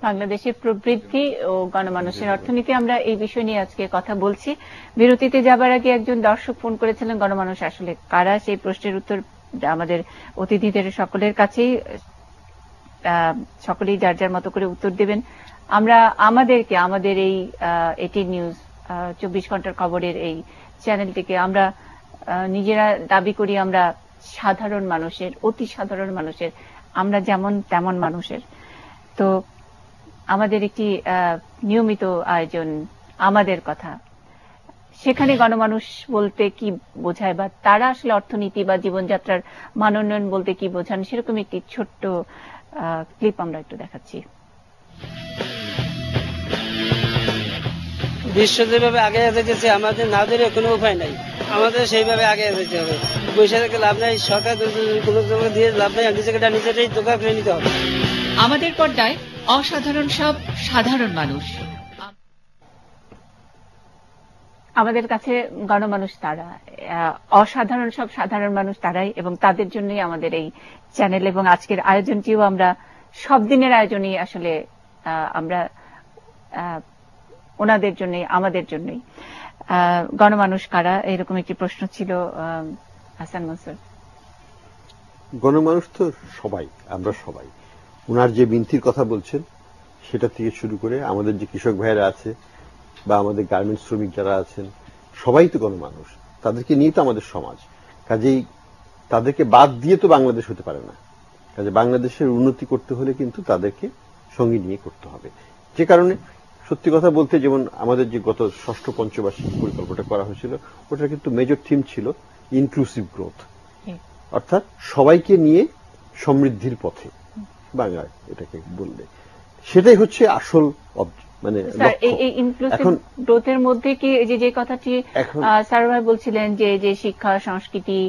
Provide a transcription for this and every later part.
বাংলাদেশের প্রবৃদ্ধি ও গণমানুষের অর্থনীতি, আমরা এই বিষয় নিয়ে আজকে কথা বলছি। বিরতিতে যাবার আগে একজন দর্শক ফোন করেছিলেন, গণমানুষ আসলে কারা, সেই প্রশ্নের উত্তর আমাদের অতিথিদের সকলের কাছেই, সকলেই যার যার মতো করে উত্তর দেবেন। আমরা আমাদের এই এটি নিউজ 24 ঘন্টার খবরের এই চ্যানেলটিকে আমরা নিজেরা দাবি করি আমরা সাধারণ মানুষের, অতি সাধারণ মানুষের, আমরা যেমন তেমন মানুষের। তো আমাদের একটি নিয়মিত আয়োজন আমাদের কথা, সেখানে গণমানুষ বলতে কি বোঝায় বা তারা আসলে অর্থনীতি বা জীবনযাত্রার মান উন্নয়ন বলতে কি বোঝান, সেরকম একটি ছোট্ট ক্লিপ আমরা একটু দেখাচ্ছি। বিশ্ব যেভাবে আগে যেতেছে আমাদের না ধরে কোনো উপায় নাই, আমাদের সেইভাবে আগে যেতে হবে। পয়সা থেকে লাভ নাই, সরকার কোনো দিয়ে লাভ নাই, নিজেটাই দোকান করে নিতে হবে। আমাদের পর্দায় অসাধারণ সব সাধারণ মানুষ। আমাদের কাছে গণমানুষ তারা, অসাধারণ সব সাধারণ মানুষ তারাই, এবং তাদের জন্যই আমাদের এই চ্যানেল এবং আজকের আয়োজনটিও আমরা সব দিনের আয়োজনই আসলে আমরা ওনাদের জন্যই, আমাদের জন্যই। গণমানুষ কারা, এরকম একটি প্রশ্ন ছিল হাসান মনসুর। গণমানুষ তো সবাই, আমরা সবাই। ওনার যে বিনতির কথা বলছেন সেটা থেকে শুরু করে আমাদের যে কৃষক ভাইয়েরা আছে বা আমাদের গার্মেন্টস শ্রমিক যারা আছেন, সবাই তো গণমানুষ, তাদেরকে নিয়ে তো আমাদের সমাজ। কাজেই তাদেরকে বাদ দিয়ে তো বাংলাদেশ হতে পারে না। কাজে বাংলাদেশের উন্নতি করতে হলে কিন্তু তাদেরকে সঙ্গে নিয়ে করতে হবে। যে কারণে সত্যি কথা বলতে, যেমন আমাদের যে গত ষষ্ঠ পঞ্চবার্ষিক পরিকল্পনা করা হয়েছিল, ওটার কিন্তু মেজর থিম ছিল ইনক্লুসিভ গ্রোথ, অর্থাৎ সবাইকে নিয়ে সমৃদ্ধির পথে, বাংলায় এটাকে বললে সেটাই হচ্ছে আসল মানে ইনক্লুসিভ গ্রোথের মধ্যে কি যে কথাটি স্যার ভাই বলছিলেন যে শিক্ষা সংস্কৃতি,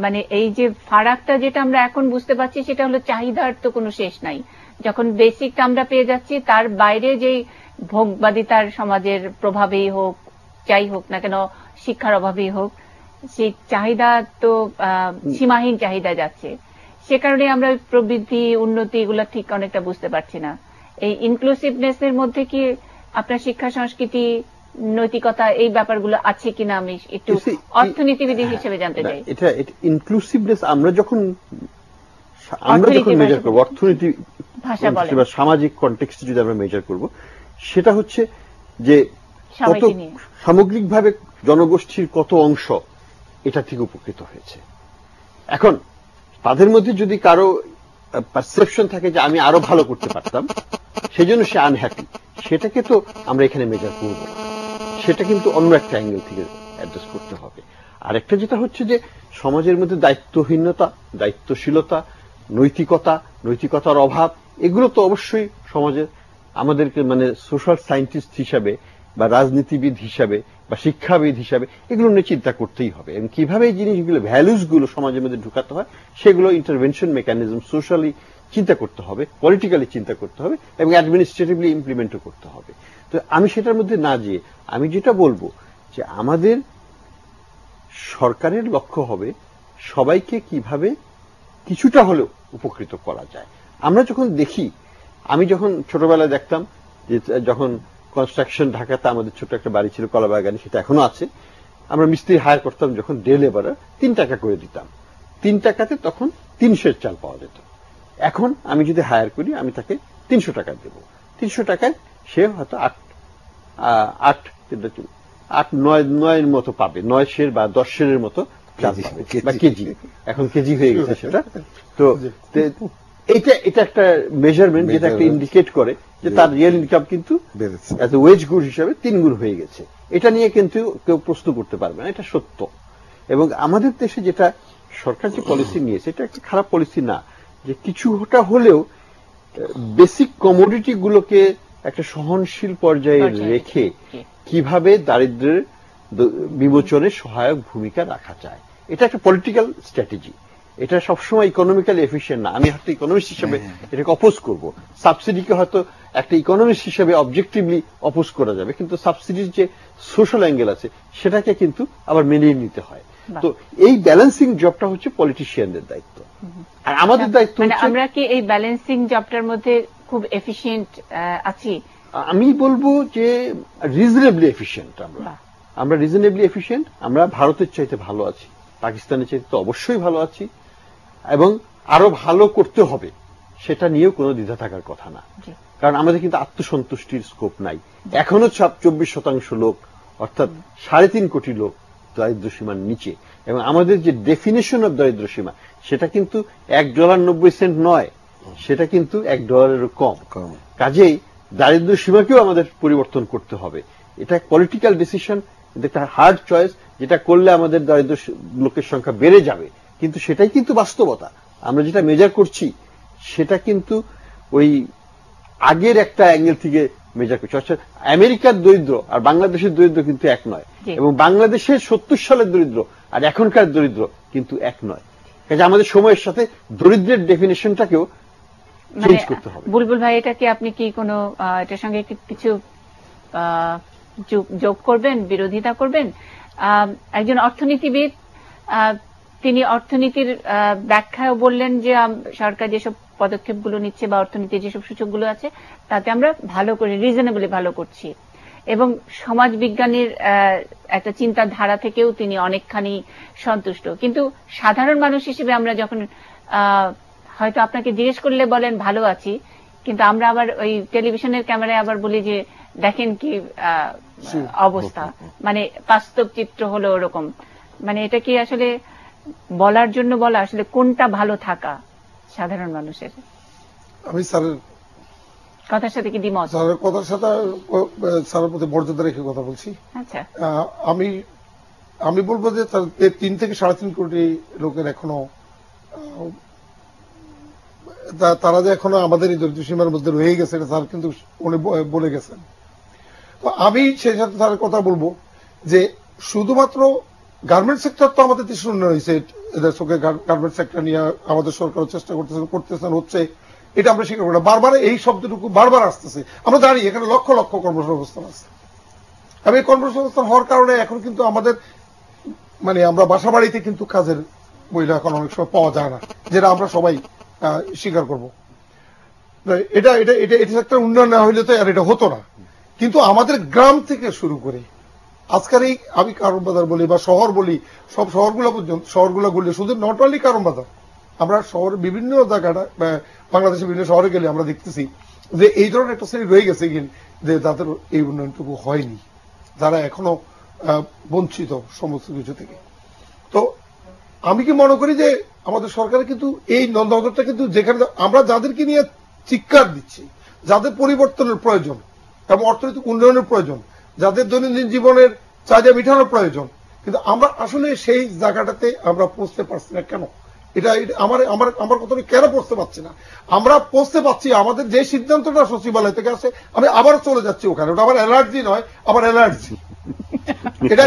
মানে এই যে ফারাকটা যেটা আমরা এখন বুঝতে পারছি, সেটা হলো চাহিদার তো কোনো শেষ নাই। যখন বেসিক আমরা পেয়ে যাচ্ছি, তার বাইরে যে ভোগবাদিতার সমাজের প্রভাবেই হোক, যাই হোক না কেন, শিক্ষার অভাবেই হোক, সেই চাহিদা তো সীমাহীন চাহিদা যাচ্ছে। সে কারণে আমরা প্রবৃদ্ধি, উন্নতি এগুলো ঠিক অনেকটা বুঝতে পারছি না। এই ইনক্লুসিভনেস এর মধ্যে কি আপনার শিক্ষা সংস্কৃতি, নৈতিকতা, এই ব্যাপারগুলো আছে কিনা আমি একটু অর্থনীতিবিদ হিসেবে জানতে চাই। এটা ইনক্লুসিভনেস আমরা যখন মেজার করবো, অর্থনীতি বা সামাজিক কনটেক্সটে যদি আমরা মেজার করব, সেটা হচ্ছে যে কত সামগ্রিকভাবে জনগোষ্ঠীর কত অংশ এটা থেকে উপকৃত হয়েছে। এখন তাদের মধ্যে যদি কারো পারসেপশন থাকে যে আমি আরো ভালো করতে পারতাম, সেই জন্য সে আনহ্যাপি, সেটাকে তো আমরা এখানে মেজার করব না, সেটা কিন্তু অন্য একটা অ্যাঙ্গেল থেকে অ্যাড্রেস করতে হবে। আর একটা যেটা হচ্ছে যে সমাজের মধ্যে দায়িত্বহীনতা, দায়িত্বশীলতা, নৈতিকতার অভাব, এগুলো তো অবশ্যই সমাজের আমাদেরকে মানে সোশ্যাল সায়েন্টিস্ট হিসাবে বা রাজনীতিবিদ হিসাবে বা শিক্ষাবিদ হিসাবে এগুলো নিয়ে চিন্তা করতেই হবে, এবং কিভাবে এই জিনিসগুলো, ভ্যালুসগুলো সমাজের মধ্যে ঢুকাতে হয়, সেগুলো ইন্টারভেনশন মেকানিজম সোশ্যালি চিন্তা করতে হবে, পলিটিক্যালি চিন্তা করতে হবে, এবং অ্যাডমিনিস্ট্রেটিভলি ইমপ্লিমেন্টও করতে হবে। তো আমি সেটার মধ্যে না যেয়ে আমি যেটা বলবো যে আমাদের সরকারের লক্ষ্য হবে সবাইকে কিভাবে কিছুটা হলেও উপকৃত করা যায়। আমরা যখন দেখি, আমি যখন ছোটবেলায় দেখতাম যে যখন কনস্ট্রাকশন, ঢাকাতে আমাদের ছোট একটা বাড়ি ছিল কলাবাগানে, সেটা এখনো আছে, আমরা মিস্ত্রি হায়ার করতাম, যখন ডে লেবারার 3 টাকা করে দিতাম, 3 টাকাতে তখন 300 চাল পাওয়া যেত। এখন আমি যদি হায়ার করি, আমি তাকে 300 টাকা দেব, 300 টাকায় সে হয়তো 8-9 মতো পাবে, 9 সের বা 10 সেরের মতো চাল পাবে, বা কেজি, এখন কেজি হয়ে গেছে সেটা। তো এটা একটা মেজারমেন্ট যেটা একটা ইন্ডিকেট করে যে তার রিয়েল ইনকাম কিন্তু এজ এ ওয়েজ গুড হিসাবে 3 গুণ হয়ে গেছে। এটা নিয়ে কিন্তু কেউ প্রশ্ন করতে পারবে না, এটা সত্য। এবং আমাদের দেশে যেটা সরকার যে পলিসি নিয়েছে, এটা একটা খারাপ পলিসি না, যে কিছুটা হলেও বেসিক কমোডিটি গুলোকে একটা সহনশীল পর্যায়ে রেখে কিভাবে দারিদ্র্যের বিমোচনে সহায়ক ভূমিকা রাখা যায়, এটা একটা পলিটিক্যাল স্ট্র্যাটেজি। এটা সবসময় ইকোনমিক্যালি এফিশিয়েন্ট না। আমি হয়তো ইকোনমিস্ট হিসেবে এটাকে অপোজ করব, সাবসিডিকে হয়তো একটা ইকোনমিস্ট হিসেবে অবজেক্টিভলি অপোজ করা যাবে, কিন্তু সাবসিডির যে সোশ্যাল অ্যাঙ্গেল আছে সেটাকে কিন্তু আবার মেনে নিতে হয়। তো এই ব্যালেন্সিং জবটা হচ্ছে পলিটিশিয়ানদের দায়িত্ব, আর আমাদের দায়িত্ব হচ্ছে আমরা কি এই ব্যালেন্সিং জবটার মধ্যে খুব এফিশিয়েন্ট আছি? আমি বলবো যে রিজনেবলি এফিশিয়েন্ট। আমরা রিজনেবলি এফিশিয়েন্ট, আমরা ভারতের চাইতে ভালো আছি, পাকিস্তানের চাইতে তো অবশ্যই ভালো আছি, এবং আরো ভালো করতে হবে, সেটা নিয়েও কোনো দ্বিধা থাকার কথা না। কারণ আমাদের কিন্তু আত্মসন্তুষ্টির স্কোপ নাই। এখনো 24% লোক, অর্থাৎ 3.5 কোটি লোক দারিদ্র্য সীমার নিচে, এবং আমাদের যে ডেফিনেশন অফ দারিদ্র্য সীমা সেটা কিন্তু $1.90 নয়, সেটা কিন্তু $1 কম। কাজেই দারিদ্র্য সীমাকেও আমাদের পরিবর্তন করতে হবে। এটা পলিটিক্যাল ডিসিশন, একটা হার্ড চয়েস, যেটা করলে আমাদের দারিদ্র লোকের সংখ্যা বেড়ে যাবে, কিন্তু সেটাই কিন্তু বাস্তবতা। আমরা যেটা মেজার করছি সেটা কিন্তু ওই আগের একটা অ্যাঙ্গেল থেকে মেজার করছি। অর্থাৎ আমেরিকার দরিদ্র আর বাংলাদেশের দরিদ্র কিন্তু এক নয়, এবং বাংলাদেশের 70 সালের দরিদ্র আর এখনকার দরিদ্র কিন্তু এক নয়। কাজে আমাদের সময়ের সাথে দরিদ্রের ডেফিনেশনটাকেও চেঞ্জ করতে হবে। বুলবুল ভাই, এটা কি আপনি কি কোনো এটার সঙ্গে কিছু যোগ করবেন, বিরোধিতা করবেন? একজন অর্থনীতিবিদ, তিনি অর্থনীতির ব্যাখ্যাও বললেন যে সরকার যেসব পদক্ষেপগুলো নিচ্ছে বা অর্থনীতির যেসব সূচকগুলো আছে তাতে আমরা ভালো করে, রিজনেবলি ভালো করছি, এবং সমাজ বিজ্ঞানীর একটা চিন্তাধারা থেকেও তিনি অনেকখানি সন্তুষ্ট। কিন্তু সাধারণ মানুষ হিসেবে আমরা যখন হয়তো আপনাকে জিজ্ঞেস করলে বলেন ভালো আছি, কিন্তু আমরা আবার ওই টেলিভিশনের ক্যামেরায় আবার বলি যে দেখেন কি অবস্থা, মানে বাস্তব চিত্র হলো ওরকম। মানে এটা কি আসলে বলার জন্য বলা, আসলে কোনটা ভালো থাকা সাধারণ মানুষের? আমি স্যারের কথার সাথে কি দ্বিমত? স্যারের কথার সাথে স্যারের প্রতি মর্যাদা রেখে কথা বলছি। আচ্ছা, আমি বলবো যে 3 থেকে 3.5 কোটি লোকের এখনো, তারা যে এখনো আমাদের এই দরিদ্র সীমার মধ্যে রয়ে গেছে, এটা স্যার কিন্তু উনি বলে গেছেন। তো আমি সেই সাথে স্যারের কথা বলবো যে শুধুমাত্র গার্মেন্ট সেক্টর তো আমাদের দেশের উন্নয়ন হয়েছে, গার্মেন্ট সেক্টর নিয়ে আমাদের সরকার চেষ্টা করতেছেন, হচ্ছে, এটা আমরা স্বীকার করি না। বারবার এই শব্দটুকু বারবার আসতেছে। আমরা জানি এখানে লক্ষ লক্ষ কর্মসংস্থান আছে, এবং এই কর্মসংস্থান হওয়ার কারণে এখন কিন্তু আমাদের, মানে আমরা বাসা বাড়িতে কিন্তু কাজের মহিলা এখন অনেক সময় পাওয়া যায় না, যেটা আমরা সবাই স্বীকার করব। এটা এটা এটা এটা একটা উন্নয়ন না হইলে তো আর এটা হতো না। কিন্তু আমাদের গ্রাম থেকে শুরু করে আজকের এই, আমি কারণ বাজার বলি বা শহর বলি, সব শহরগুলো পর্যন্ত, শহরগুলো ঘুরলে শুধু নট অনলি কারণ বাজার, আমরা শহরের বিভিন্ন জায়গাটা, বাংলাদেশের বিভিন্ন শহরে গেলে আমরা দেখতেছি যে এই ধরনের একটা শ্রেণী রয়ে গেছে যে তাদের এই উন্নয়নটুকু হয়নি, যারা এখনো বঞ্চিত সমস্ত কিছু থেকে। তো আমি কি মনে করি যে আমাদের সরকারের কিন্তু এই নজরটা কিন্তু, যেখানে আমরা যাদেরকে নিয়ে চিৎকার দিচ্ছি, যাদের পরিবর্তনের প্রয়োজন এবং অর্থনৈতিক উন্নয়নের প্রয়োজন, যাদের দৈনন্দিন জীবনের চাহিদা মেটানোর প্রয়োজন, কিন্তু আমরা আসলে সেই জায়গাটাতে আমরা পৌঁছতে পারছি না। কেন? এটা আমার কথা কেন পৌঁছতে পারছি না? আমরা পৌঁছতে পারছি, আমাদের যে সিদ্ধান্তটা সচিবালয় থেকে আসে, আমি আবার চলে যাচ্ছি ওখানে, ওটা আবার অ্যালার্জি নয়, আবার অ্যালার্জি। এটা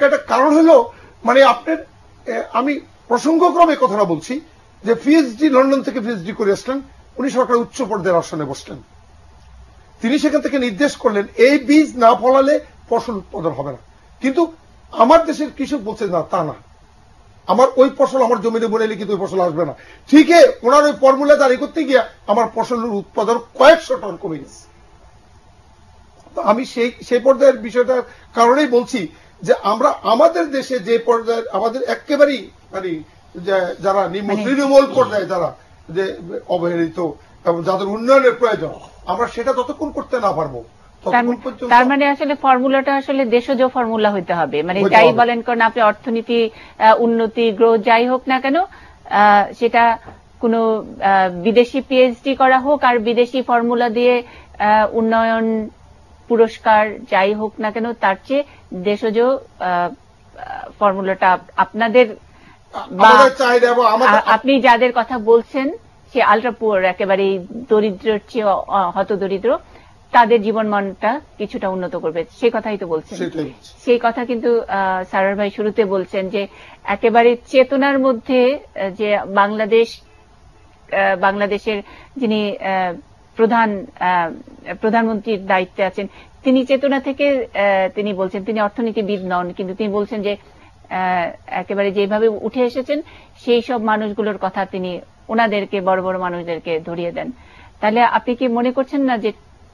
একটা কারণ হলো, মানে আপনার, আমি প্রসঙ্গক্রমে কথাটা বলছি যে পিএইচডি লন্ডন থেকে পিএইচডি করে আসলেন, উনি সরকারের উচ্চ পর্যায়ের আসনে বসলেন। তিনি সেখান থেকে নির্দেশ করলেন এই বীজ না ফলালে ফসল উৎপাদন হবে না। কিন্তু আমার দেশের কৃষক বলছে না, তা না, আমার ওই ফসল আমার জমিতে বনেলে কিন্তু ওই ফসল আসবে না। ঠিক ওনার ওই ফর্মুলা জারি করতে গিয়ে আমার ফসলের উৎপাদন কয়েকশো টন কমে গেছে। আমি সেই পর্যায়ের বিষয়টার কারণেই বলছি যে আমরা আমাদের দেশে যে পর্যায়ে আমাদের একেবারেই, মানে যারা তৃণমূল পর্যায়ে, যারা যে অবহেলিত এবং যাদের উন্নয়নের প্রয়োজন, আমরা সেটা যতক্ষণ করতে না পারবো, তার মানে আসলে ফর্মুলাটা আসলে দেশজ ফর্মুলা হইতে হবে। মানে যাই বলেন, কারণ আপনি অর্থনীতি, উন্নতি, গ্রোথ যাই হোক না কেন, সেটা কোনো বিদেশি পিএইচডি করা হোক আর বিদেশি ফর্মুলা দিয়ে উন্নয়ন পুরস্কার যাই হোক না কেন, তার চেয়ে দেশজ ফর্মুলাটা আপনাদের, আপনি যাদের কথা বলছেন সে আল্ট্রা পুয়ার, একেবারে দরিদ্রের চেয়ে হত দরিদ্র, তাদের জীবনমানটা কিছুটা উন্নত করবে, সেই কথাই তো বলছেন। সেই কথা কিন্তু সারার ভাই শুরুতে বলছেন যে একেবারে চেতনার মধ্যে যে বাংলাদেশের যিনি প্রধানমন্ত্রীর দায়িত্বে আছেন, তিনি চেতনা থেকে তিনি বলছেন, তিনি অর্থনীতিবিদ নন, কিন্তু তিনি বলছেন যে একেবারে যেভাবে উঠে এসেছেন সেই সব মানুষগুলোর কথা তিনি ওনাদেরকে, বড় বড় মানুষদেরকে ধরিয়ে দেন। তাহলে আপনি কি মনে করছেন না যে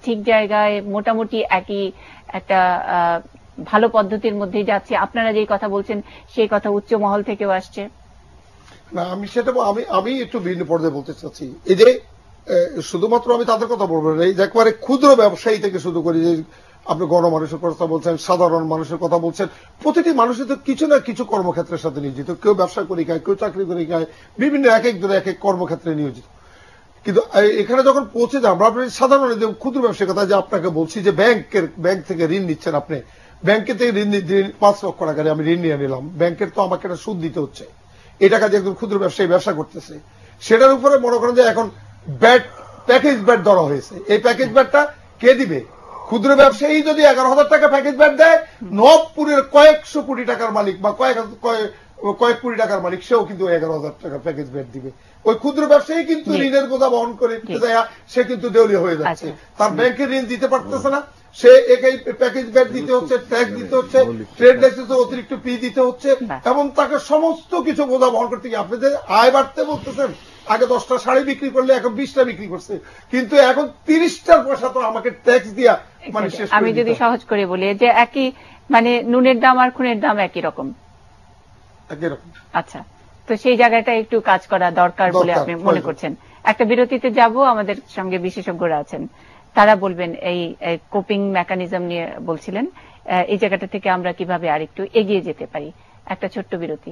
ঠিক জায়গায় মোটামুটি একই একটা ভালো পদ্ধতির মধ্যেই যাচ্ছে? আপনারা যেই কথা বলছেন সেই কথা উচ্চ মহল থেকেও আসছে। না, আমি সেটা আমি একটু ভিন্ন পর্যায়ে বলতে চাচ্ছি। এই যে শুধুমাত্র আমি তাদের কথা বলবো না, এই যে একবারে ক্ষুদ্র ব্যবসায়ী থেকে শুরু করি, যে আপনি গণমানুষের কথা বলছেন, সাধারণ মানুষের কথা বলছেন, প্রতিটি মানুষের তো কিছু না কিছু কর্মক্ষেত্রের সাথে নিয়োজিত। কেউ ব্যবসা করে খায়, কেউ চাকরি করে খায়, বিভিন্ন এক একজন এক এক কর্মক্ষেত্রে নিয়োজিত। কিন্তু এখানে যখন পৌঁছে যায়, আমরা সাধারণ ক্ষুদ্র ব্যবসায়ীর কথা যে আপনাকে বলছি, যে ব্যাংক থেকে ঋণ নিচ্ছেন আপনি, ব্যাংকের থেকে ঋণ 5 লক্ষ টাকা আমি ঋণ নিয়ে নিলাম, ব্যাংকের তো আমাকে একটা সুদ দিতে হচ্ছে, এই টাকা যে একজন ক্ষুদ্র ব্যবসায়ী ব্যবসা করতেছে, সেটার উপরে মনে করেন যে এখন প্যাকেজ ব্যাট ধরা হয়েছে। এই প্যাকেজ ব্যাটটা কে দিবে? ক্ষুদ্র ব্যবসায়ী যদি 11,000 টাকা প্যাকেজ ব্যাট দেয়, নবপুরের কয়েকশো কোটি টাকার মালিক বা কয়েক কোটি টাকার মালিক, সেও কিন্তু 11,000 টাকা প্যাকেজ ব্যাট দিবে। ওই ক্ষুদ্র ব্যবসায়ী কিন্তু ঋণের বোঝা বহন করে সে কিন্তু দেউলিয়া হয়ে যাচ্ছে, তার ব্যাংকের ঋণ দিতে পারতেছে না, সে একই প্যাকেজ ব্যাট দিতে হচ্ছে, ট্যাক্স দিতে হচ্ছে, ট্রেড লাইসেন্সে অতিরিক্ত ফি দিতে হচ্ছে, এবং তাকে সমস্ত কিছু বোঝা বহন করতে গিয়ে আপনি যে আয় বাড়তে বলতেছেন, আগে 10টা শাড়ি বিক্রি করলে এখন 20টা বিক্রি করছে, কিন্তু এখন 30টার পয়সা তো আমাকে ট্যাক্স দিয়া মানে শেষ। আমি যদি সহজ করে বলি যে একই মানে নুনের দাম আর খুনের দাম একই রকম। আচ্ছা, তো সেই জায়গাটা একটু কাজ করা দরকার বলে আপনি মনে করছেন। একটা বিরতিতে যাব, আমাদের সঙ্গে বিশেষজ্ঞরা আছেন, তারা বলবেন এই কোপিং মেকানিজম নিয়ে বলছিলেন, এই জায়গাটা থেকে আমরা কিভাবে আরেকটু এগিয়ে যেতে পারি। একটা ছোট্ট বিরতি।